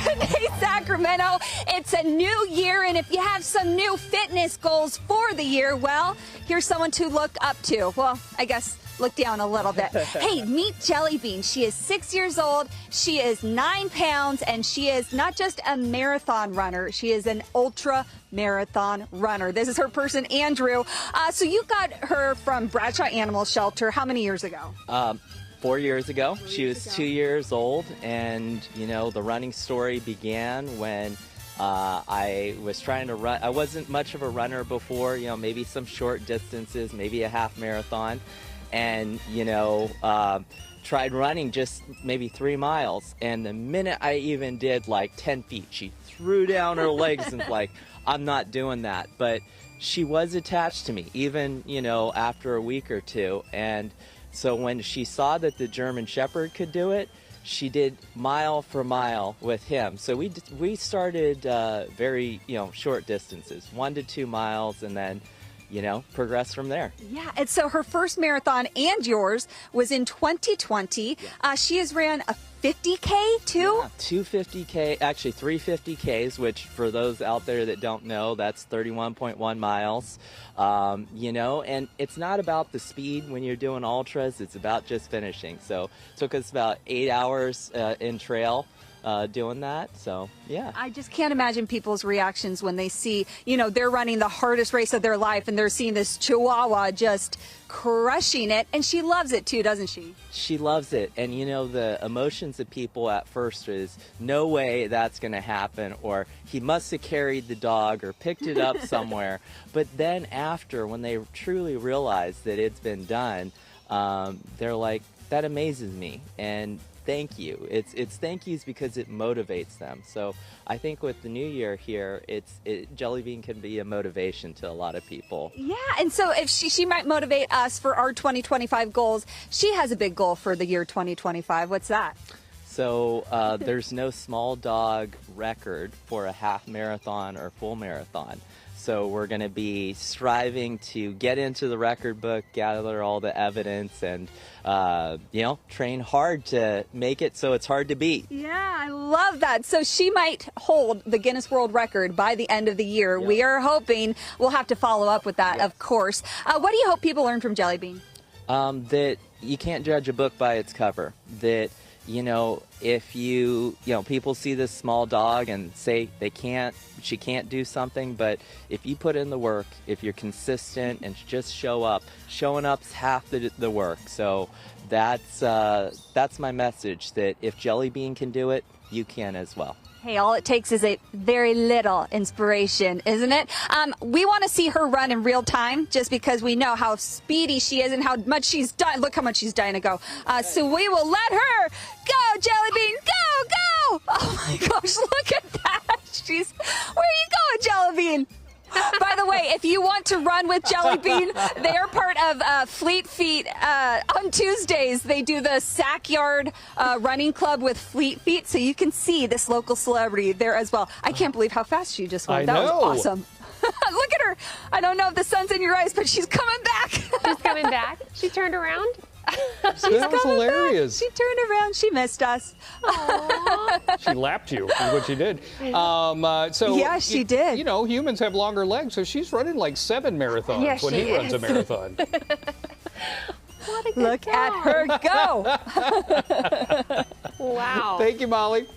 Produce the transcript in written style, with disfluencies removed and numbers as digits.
Good day, Sacramento. It's a new year, and if you have some new fitness goals for the year, well, here's someone to look up to. Well, I guess look down a little bit. Hey, meet Jellybean. She is 6 years old. She is 9 pounds, and she is not just a marathon runner. She is an ultra marathon runner. This is her person, Andrew. So you got her from Bradshaw Animal Shelter how many years ago? 4 years ago. She was 2 years old, and you know, the running story began when I was trying to run. I wasn't much of a runner before, you know, maybe some short distances, maybe a half marathon, and you know, tried running just maybe 3 miles, and the minute I even did like 10 feet, she threw down her legs and like, I'm not doing that. But she was attached to me, even, you know, after a week or two. And so when she saw that the German Shepherd could do it, she did mile for mile with him. So we started very, you know, short distances, 1 to 2 miles, and then, you know, progress from there. Yeah, and so her first marathon and yours was in 2020. Yeah. She has ran a 50K too? Yeah, 250K, actually 350Ks, which for those out there that don't know, that's 31.1 miles. You know, and it's not about the speed when you're doing ultras, it's about just finishing. So it took us about 8 hours in trail doing that. So yeah, I just can't imagine people's reactions when they see, you know, they're running the hardest race of their life and they're seeing this chihuahua just crushing it. And she loves it too, doesn't she? She loves it. And you know, the emotions of people at first is no way that's going to happen, or he must have carried the dog or picked it up somewhere. But then after, when they truly realize that it's been done, they're like, that amazes me. And thank you. It's thank yous because it motivates them. So I think with the new year here, Jellybean can be a motivation to a lot of people. Yeah, and so if she might motivate us for our 2025 goals, she has a big goal for the year 2025. What's that? So there's no small dog record for a half marathon or full marathon. So we're going to be striving to get into the record book, gather all the evidence, and, you know, train hard to make it so it's hard to beat. Yeah, I love that. So she might hold the Guinness World Record by the end of the year. Yep. We are hoping. We'll have to follow up with that, of course. What do you hope people learn from Jellybean? That you can't judge a book by its cover. That, you know, if you know, people see this small dog and say she can't do something, but if you put in the work, if you're consistent and just showing up's half the work. So that's my message, that if Jellybean can do it, you can as well. Hey, all it takes is a very little inspiration, isn't it? We want to see her run in real time just because we know how speedy she is and how much she's done. Look how much she's dying to go. So we will let her go, Jellybean, go, go! Oh my gosh, look at that. Where are you going, Jellybean? By the way, if you want to run with Jellybean, they are part of Fleet Feet. On Tuesdays, they do the Sackyard Running Club with Fleet Feet, so you can see this local celebrity there as well. I can't believe how fast she just went. That was awesome. Look at her. I don't know if the sun's in your eyes, but she's coming back. She's coming back. She turned around. That was hilarious. Back. She turned around. She missed us. She lapped you, is what she did. So yeah, she did. You know, humans have longer legs, so she's running like 7 marathons when he runs a marathon. Look at her go. Wow. Thank you, Molly.